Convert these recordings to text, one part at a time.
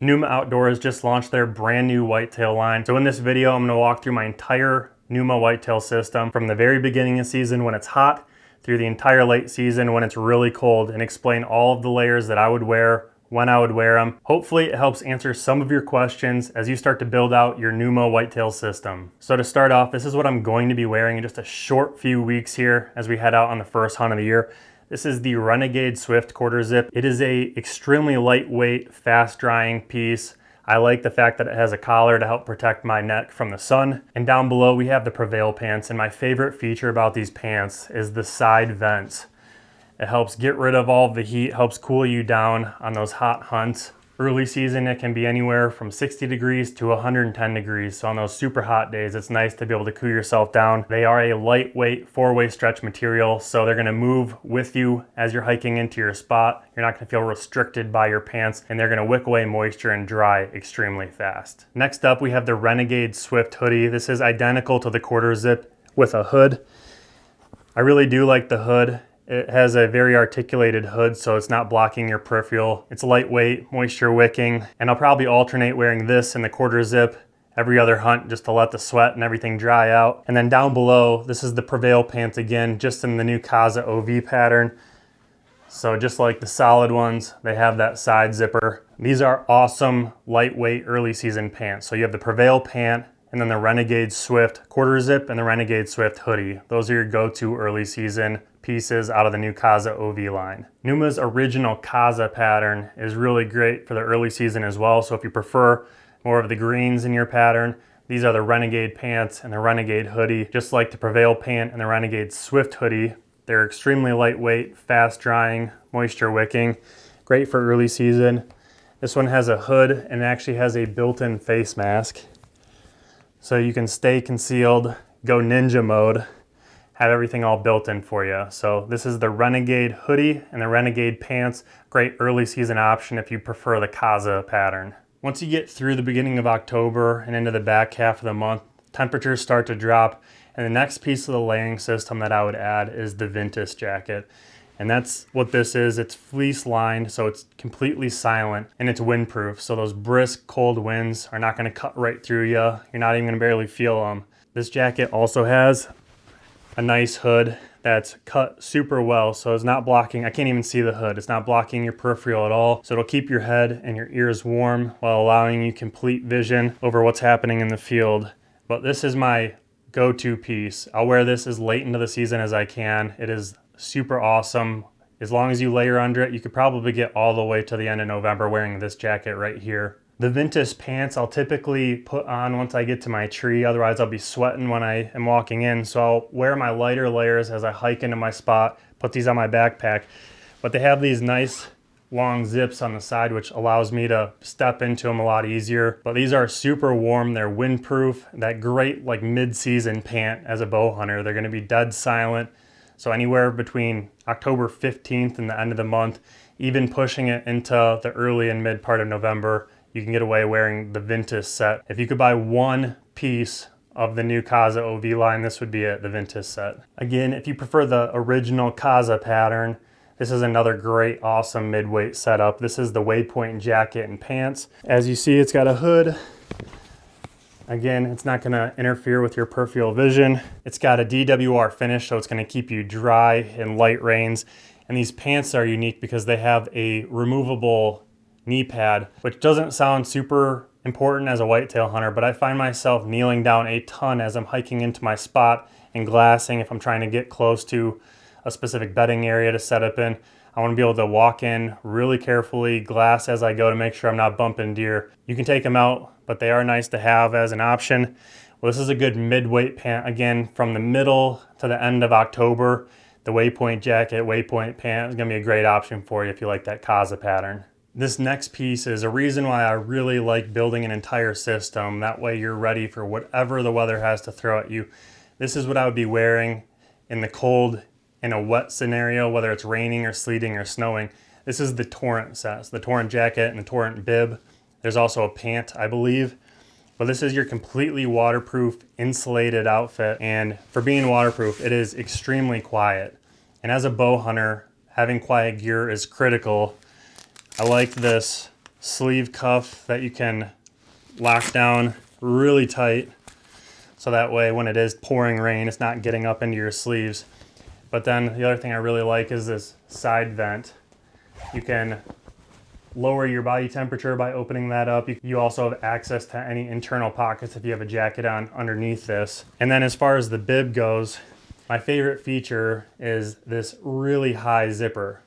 Pnuma Outdoors just launched their brand new whitetail line. So in this video, I'm gonna walk through my entire Pnuma whitetail system from the very beginning of season when it's hot through the entire late season when it's really cold, and explain all of the layers that I would wear, when I would wear them. Hopefully it helps answer some of your questions as you start to build out your Pnuma whitetail system. So to start off, this is what I'm going to be wearing in just a short few weeks here as we head out on the first hunt of the year. This is the Renegade Swift quarter zip. It is a extremely lightweight, fast drying piece. I like the fact that it has a collar to help protect my neck from the sun. And down below we have the Prevail pants, and my favorite feature about these pants is the side vents. It helps get rid of all of the heat, helps cool you down on those hot hunts. Early season, it can be anywhere from 60 degrees to 110 degrees. So on those super hot days, it's nice to be able to cool yourself down. They are a lightweight 4-way stretch material, so they're gonna move with you as you're hiking into your spot. You're not gonna feel restricted by your pants, and they're gonna wick away moisture and dry extremely fast. Next up, we have the Renegade Swift hoodie. This is identical to the quarter zip with a hood. I really do like the hood. It has a very articulated hood, so it's not blocking your peripheral. It's lightweight, moisture wicking, and I'll probably alternate wearing this and the quarter zip every other hunt just to let the sweat and everything dry out. And then down below, this is the Prevail pants again, just in the new Caza OV pattern. So just like the solid ones, they have that side zipper. These are awesome, lightweight, early season pants. So you have the Prevail pant, and then the Renegade Swift quarter zip and the Renegade Swift hoodie. Those are your go-to early season pieces out of the new Caza OV line. Pnuma's original Caza pattern is really great for the early season as well. So if you prefer more of the greens in your pattern, these are the Renegade pants and the Renegade hoodie. Just like the Prevail pant and the Renegade Swift hoodie, they're extremely lightweight, fast drying, moisture wicking, great for early season. This one has a hood and actually has a built-in face mask. So you can stay concealed, go ninja mode, have everything all built in for you. So this is the Renegade hoodie and the Renegade pants. Great early season option if you prefer the Caza pattern. Once you get through the beginning of October and into the back half of the month, temperatures start to drop. And the next piece of the layering system that I would add is the Ventus jacket. And that's what this is. It's fleece lined, so it's completely silent, and it's windproof. So those brisk cold winds are not gonna cut right through you. You're not even gonna barely feel them. This jacket also has a nice hood that's cut super well, so it's not blocking, I can't even see the hood. It's not blocking your peripheral at all. So it'll keep your head and your ears warm while allowing you complete vision over what's happening in the field. But this is my go-to piece. I'll wear this as late into the season as I can. It is super awesome. As long as you layer under it, you could probably get all the way to the end of November wearing this jacket right here. The Ventus pants I'll typically put on once I get to my tree, otherwise I'll be sweating when I am walking in. So I'll wear my lighter layers as I hike into my spot, put these on my backpack. But they have these nice long zips on the side, which allows me to step into them a lot easier. But these are super warm, they're windproof, that great like mid-season pant as a bow hunter. They're gonna be dead silent. So anywhere between October 15th and the end of the month, even pushing it into the early and mid part of November, you can get away wearing the Ventus set. If you could buy one piece of the new Caza OV line, this would be it, the Ventus set. Again, if you prefer the original Caza pattern, this is another great, awesome midweight setup. This is the Waypoint jacket and pants. As you see, it's got a hood. Again, it's not gonna interfere with your peripheral vision. It's got a DWR finish, so it's gonna keep you dry in light rains. And these pants are unique because they have a removable knee pad, which doesn't sound super important as a whitetail hunter, but I find myself kneeling down a ton as I'm hiking into my spot and glassing if I'm trying to get close to a specific bedding area to set up in. I want to be able to walk in really carefully, glass as I go to make sure I'm not bumping deer. You can take them out, but they are nice to have as an option. Well, this is a good mid-weight pant. Again, from the middle to the end of October, the Waypoint jacket, Waypoint pant is gonna be a great option for you if you like that Caza pattern. This next piece is a reason why I really like building an entire system. That way you're ready for whatever the weather has to throw at you. This is what I would be wearing in the cold, in a wet scenario, whether it's raining or sleeting or snowing. This is the Torrent Set, so the Torrent jacket and the Torrent bib. There's also a pant, I believe. But this is your completely waterproof, insulated outfit. And for being waterproof, it is extremely quiet. And as a bow hunter, having quiet gear is critical. I like this sleeve cuff that you can lock down really tight, so that way when it is pouring rain, it's not getting up into your sleeves. But then the other thing I really like is this side vent. You can lower your body temperature by opening that up. You also have access to any internal pockets if you have a jacket on underneath this. And then as far as the bib goes, my favorite feature is this really high zipper.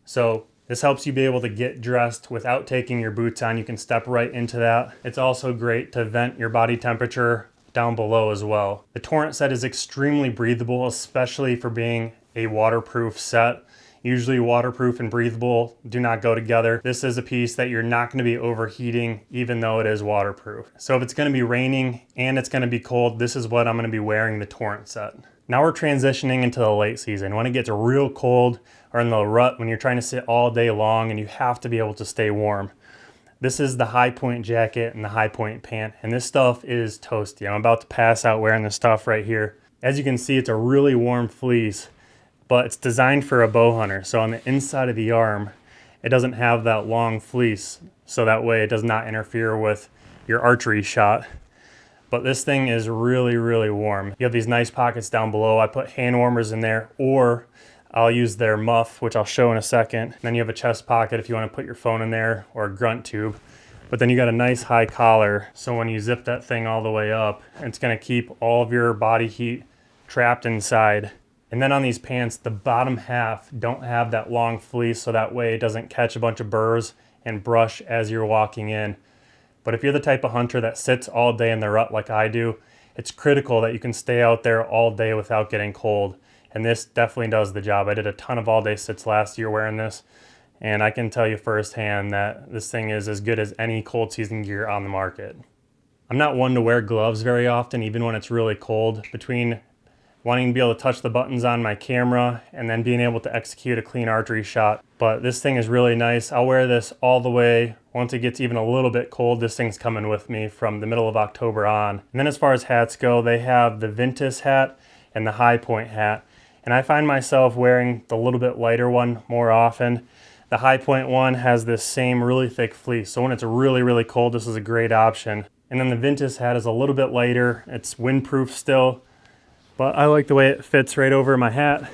So this helps you be able to get dressed without taking your boots on. You can step right into that. It's also great to vent your body temperature down below as well. The Torrent set is extremely breathable, especially for being a waterproof set. Usually waterproof and breathable do not go together. This is a piece that you're not going to be overheating even though it is waterproof. So if it's going to be raining and it's going to be cold, this is what I'm going to be wearing, the Torrent set. Now we're transitioning into the late season when it gets real cold, or in the rut when you're trying to sit all day long and you have to be able to stay warm. This is the high point jacket and the high point pant, and this stuff is toasty. I'm about to pass out wearing this stuff right here. As you can see, it's a really warm fleece, but it's designed for a bow hunter. So on the inside of the arm, it doesn't have that long fleece, so that way it does not interfere with your archery shot. But this thing is really, really warm. You have these nice pockets down below. I put hand warmers in there, or I'll use their muff, which I'll show in a second. And then you have a chest pocket if you want to put your phone in there, or a grunt tube. But then you got a nice high collar, so when you zip that thing all the way up, it's going to keep all of your body heat trapped inside. And then on these pants, the bottom half don't have that long fleece, so that way it doesn't catch a bunch of burrs and brush as you're walking in. But if you're the type of hunter that sits all day in the rut like I do, it's critical that you can stay out there all day without getting cold. And this definitely does the job. I did a ton of all-day sits last year wearing this, and I can tell you firsthand that this thing is as good as any cold season gear on the market. I'm not one to wear gloves very often, even when it's really cold. Between wanting to be able to touch the buttons on my camera and then being able to execute a clean archery shot. But this thing is really nice. I'll wear this all the way. Once it gets even a little bit cold, this thing's coming with me from the middle of October on. And then as far as hats go, they have the Ventus hat and the high point hat. And I find myself wearing the little bit lighter one more often. The high point one has this same really thick fleece. So when it's really, really cold, this is a great option. And then the Ventus hat is a little bit lighter. It's windproof still, but I like the way it fits right over my hat.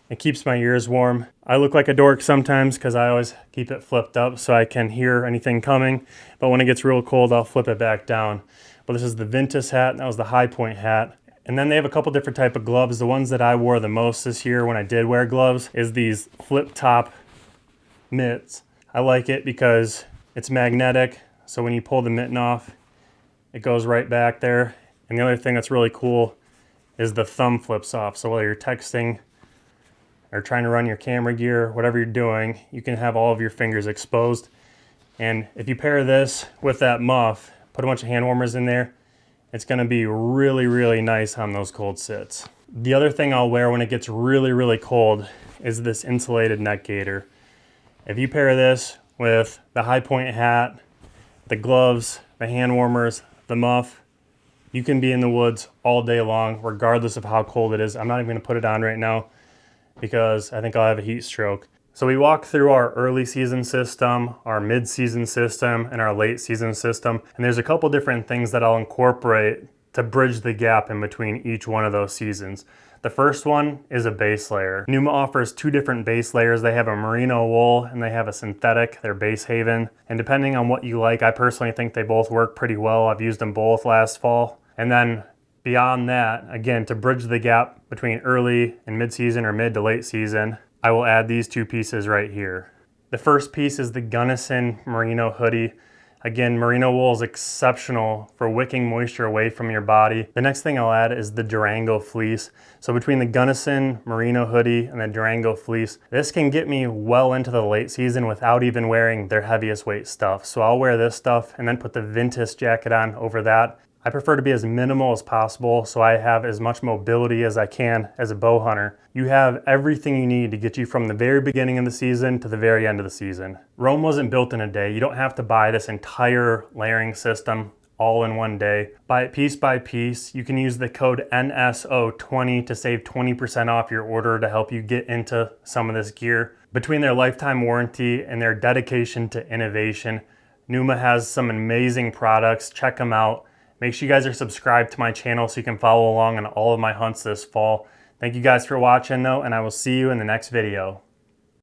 It keeps my ears warm. I look like a dork sometimes because I always keep it flipped up so I can hear anything coming. But when it gets real cold, I'll flip it back down. But this is the Ventus hat, and that was the high point hat. And then they have a couple different type of gloves. The ones that I wore the most this year when I did wear gloves is these flip top mitts. I like it because it's magnetic. So when you pull the mitten off, it goes right back there. And the other thing that's really cool is the thumb flips off. So whether you're texting or trying to run your camera gear, whatever you're doing, you can have all of your fingers exposed. And if you pair this with that muff, put a bunch of hand warmers in there, it's gonna be really, really nice on those cold sits. The other thing I'll wear when it gets really, really cold is this insulated neck gaiter. If you pair this with the high point hat, the gloves, the hand warmers, the muff, you can be in the woods all day long, regardless of how cold it is. I'm not even gonna put it on right now because I think I'll have a heat stroke. So we walk through our early season system, our mid-season system, and our late season system. And there's a couple different things that I'll incorporate to bridge the gap in between each one of those seasons. The first one is a base layer. Pnuma offers two different base layers. They have a merino wool and they have a synthetic, their Base Haven. And depending on what you like, I personally think they both work pretty well. I've used them both last fall. And then beyond that, again, to bridge the gap between early and mid-season or mid to late season, I will add these two pieces right here. The first piece is the Gunnison merino hoodie. Again, merino wool is exceptional for wicking moisture away from your body. The next thing I'll add is the Durango fleece. So between the Gunnison merino hoodie and the Durango fleece, this can get me well into the late season without even wearing their heaviest weight stuff. So I'll wear this stuff and then put the Ventus jacket on over that. I prefer to be as minimal as possible so I have as much mobility as I can as a bow hunter. You have everything you need to get you from the very beginning of the season to the very end of the season. Rome wasn't built in a day. You don't have to buy this entire layering system all in one day. Buy it piece by piece. You can use the code NSO20 to save 20% off your order to help you get into some of this gear. Between their lifetime warranty and their dedication to innovation, Pnuma has some amazing products. Check them out. Make sure you guys are subscribed to my channel so you can follow along on all of my hunts this fall. Thank you guys for watching though, and I will see you in the next video.